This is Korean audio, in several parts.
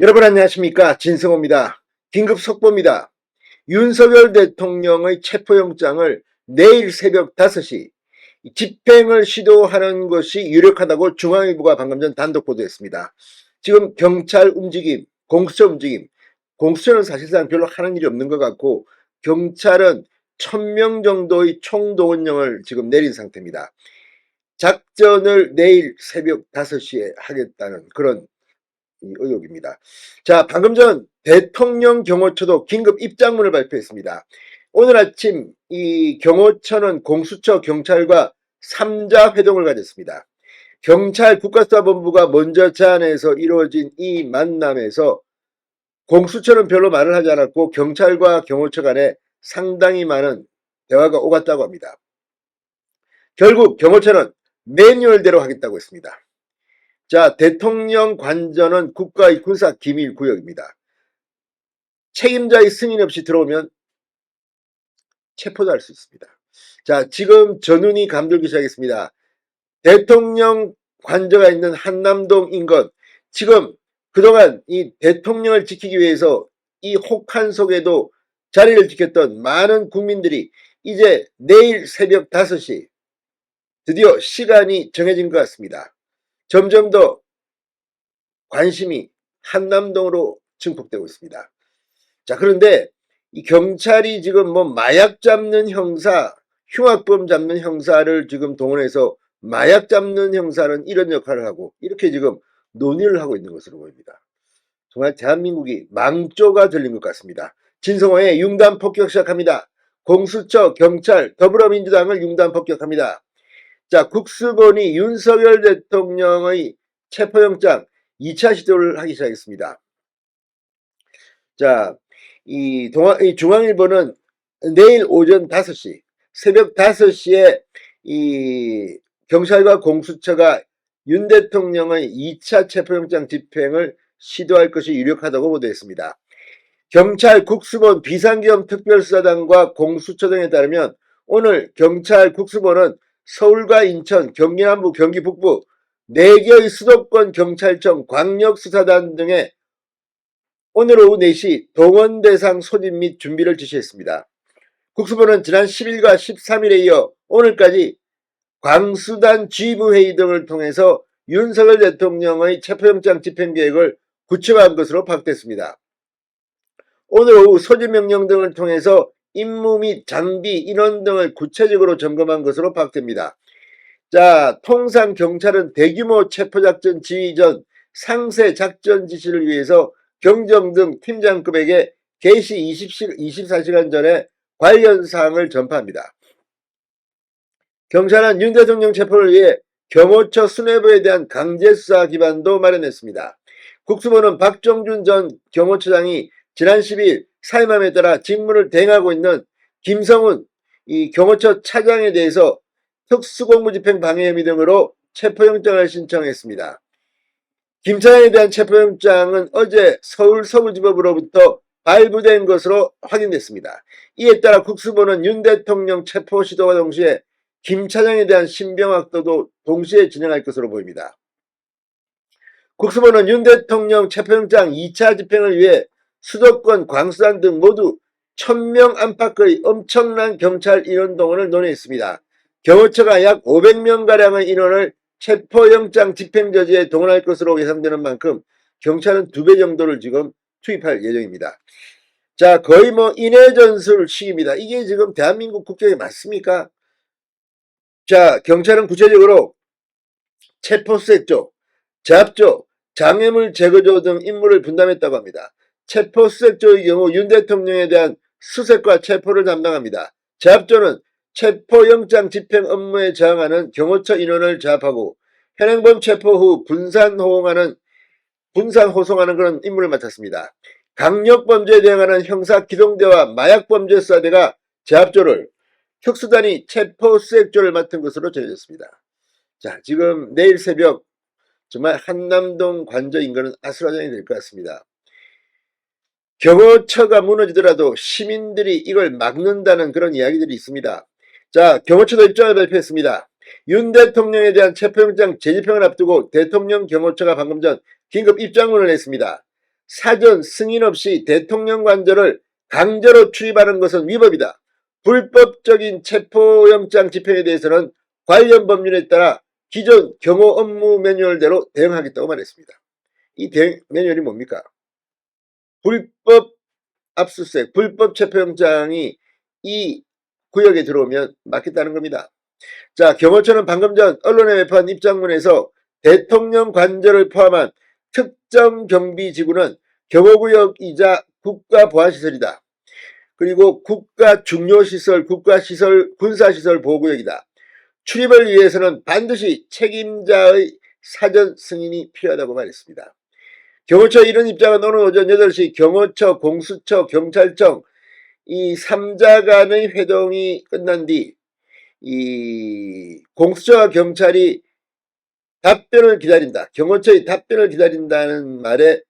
여러분 안녕하십니까? 진성호입니다. 긴급 속보입니다. 윤석열 대통령의 체포영장을 내일 새벽 5시 집행을 시도하는 것이 유력하다고 중앙일보가 방금 전 단독 보도했습니다. 지금 경찰 움직임, 공수처 움직임, 공수처는 사실상 별로 하는 일이 없는 것 같고 경찰은 1000명 정도의 총동원령을 지금 내린 상태입니다. 작전을 내일 새벽 5시에 하겠다는 그런 의혹입니다. 자, 방금 전 대통령 경호처도 긴급 입장문을 발표했습니다. 오늘 아침 이 경호처는 공수처 경찰과 3자 회동을 가졌습니다. 경찰 국가수사본부가 먼저 제안해서 이루어진 이 만남에서 공수처는 별로 말을 하지 않았고 경찰과 경호처 간에 상당히 많은 대화가 오갔다고 합니다. 결국 경호처는 매뉴얼대로 하겠다고 했습니다. 자, 대통령 관저는 국가의 군사기밀구역입니다. 책임자의 승인 없이 들어오면 체포도 할 수 있습니다. 자, 지금 전운이 감돌기 시작했습니다. 대통령 관저가 있는 한남동 인근, 지금 그동안 이 대통령을 지키기 위해서 이 혹한 속에도 자리를 지켰던 많은 국민들이 이제 내일 새벽 5시 드디어 시간이 정해진 것 같습니다. 점점 더 관심이 한남동으로 증폭되고 있습니다. 자, 그런데 이 경찰이 지금 뭐 마약 잡는 형사, 흉악범 잡는 형사를 지금 동원해서 마약 잡는 형사는 이런 역할을 하고 이렇게 지금 논의를 하고 있는 것으로 보입니다. 정말 대한민국이 망조가 들린 것 같습니다. 진성호의 융단 폭격 시작합니다. 공수처, 경찰, 더불어민주당을 융단 폭격합니다. 자, 국수본이 윤석열 대통령의 체포영장 2차 시도를 하기 시작했습니다. 자, 이 중앙일보는 내일 오전 5시, 새벽 5시에 이 경찰과 공수처가 윤 대통령의 2차 체포영장 집행을 시도할 것이 유력하다고 보도했습니다. 경찰 국수본 비상계엄 특별수사단과 공수처 등에 따르면 오늘 경찰 국수본은 서울과 인천, 경기 남부, 경기 북부 4개의 수도권 경찰청 광역수사단 등에 오늘 오후 4시 동원 대상 소집 및 준비를 지시했습니다. 국수본은 지난 10일과 13일에 이어 오늘까지 광수단 지휘부회의 등을 통해서 윤석열 대통령의 체포영장 집행계획을 구체화한 것으로 파악됐습니다. 오늘 오후 소집명령 등을 통해서 임무 및 장비, 인원 등을 구체적으로 점검한 것으로 파악됩니다. 자, 통상 경찰은 대규모 체포작전 지휘 전 상세 작전 지시를 위해서 경정 등 팀장급에게 개시 24시간 전에 관련 사항을 전파합니다. 경찰은 윤 대통령 체포를 위해 경호처 수뇌부에 대한 강제수사 기반도 마련했습니다. 국수본은 박정준 전 경호처장이 지난 10일 사임함에 따라 직무를 대행하고 있는 김성훈 이 경호처 차장에 대해서 특수공무집행 방해 혐의 등으로 체포영장을 신청했습니다. 김 차장에 대한 체포영장은 어제 서울 서부지법으로부터 발부된 것으로 확인됐습니다. 이에 따라 국수본은 윤 대통령 체포 시도와 동시에 김 차장에 대한 신병확보도 동시에 진행할 것으로 보입니다. 국수본은 윤 대통령 체포영장 2차 집행을 위해 수도권, 광수단 등 모두 1000명 안팎의 엄청난 경찰 인원 동원을 논의했습니다. 경호처가 약 500명가량의 인원을 체포영장 집행저지에 동원할 것으로 예상되는 만큼 경찰은 2배 정도를 지금 투입할 예정입니다. 자, 거의 뭐 인해전술 식입니다. 이게 지금 대한민국 국격에 맞습니까? 자, 경찰은 구체적으로 체포수색조, 제압조, 장애물 제거조 등 임무를 분담했다고 합니다. 체포수색조의 경우 윤 대통령에 대한 수색과 체포를 담당합니다. 제압조는 체포영장 집행 업무에 저항하는 경호처 인원을 제압하고 현행범 체포 후 분산 호송하는 그런 임무를 맡았습니다. 강력범죄에 대응하는 형사기동대와 마약범죄수사대가 제압조를, 특수단이 체포수색조를 맡은 것으로 전해졌습니다. 자, 지금 내일 새벽 정말 한남동 관저 인근은 아수라장이 될 것 같습니다. 경호처가 무너지더라도 시민들이 이걸 막는다는 그런 이야기들이 있습니다. 자, 경호처도 입장을 발표했습니다. 윤 대통령에 대한 체포영장 재집행을 앞두고 대통령 경호처가 방금 전 긴급 입장문을 냈습니다. 사전 승인 없이 대통령 관저를 강제로 출입하는 것은 위법이다. 불법적인 체포영장 집행에 대해서는 관련 법률에 따라 기존 경호 업무 매뉴얼대로 대응하겠다고 말했습니다. 이 대응 매뉴얼이 뭡니까? 불법 압수수색, 불법 체포영장이 이 구역에 들어오면 막겠다는 겁니다. 자, 경호처는 방금 전 언론에 배포한 입장문에서 대통령 관저를 포함한 특정 경비지구는 경호구역이자 국가보안시설이다. 그리고 국가중요시설, 국가시설, 군사시설 보호구역이다. 출입을 위해서는 반드시 책임자의 사전 승인이 필요하다고 말했습니다. 경호처 이런 입장은 오늘 오전 8시 경호처, 공수처, 경찰청 이 3자 간의 회동이 끝난 뒤 이 공수처와 경찰이 답변을 기다린다. 경호처의 답변을 기다린다는 말에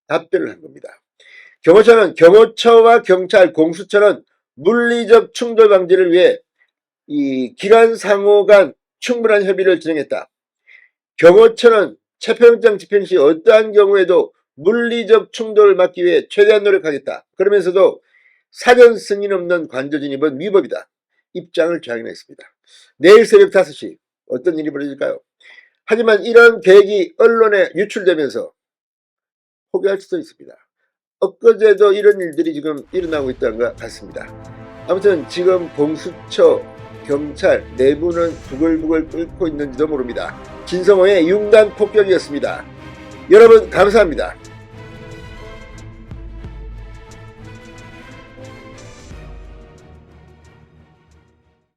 답변을 한 겁니다. 경호처와 경찰, 공수처는 물리적 충돌 방지를 위해 이 기관 상호 간 충분한 협의를 진행했다. 경호처는 체포영장 집행 시 어떠한 경우에도 물리적 충돌을 막기 위해 최대한 노력하겠다. 그러면서도 사전 승인 없는 관저 진입은 위법이다. 입장을 좌익했습니다. 내일 새벽 5시 어떤 일이 벌어질까요? 하지만 이런 계획이 언론에 유출되면서 포기할 수도 있습니다. 엊그제도 이런 일들이 지금 일어나고 있다는 것 같습니다. 아무튼 지금 공수처, 경찰 내부는 부글부글 끓고 있는지도 모릅니다. 진성호의 융단 폭격이었습니다. 여러분 감사합니다.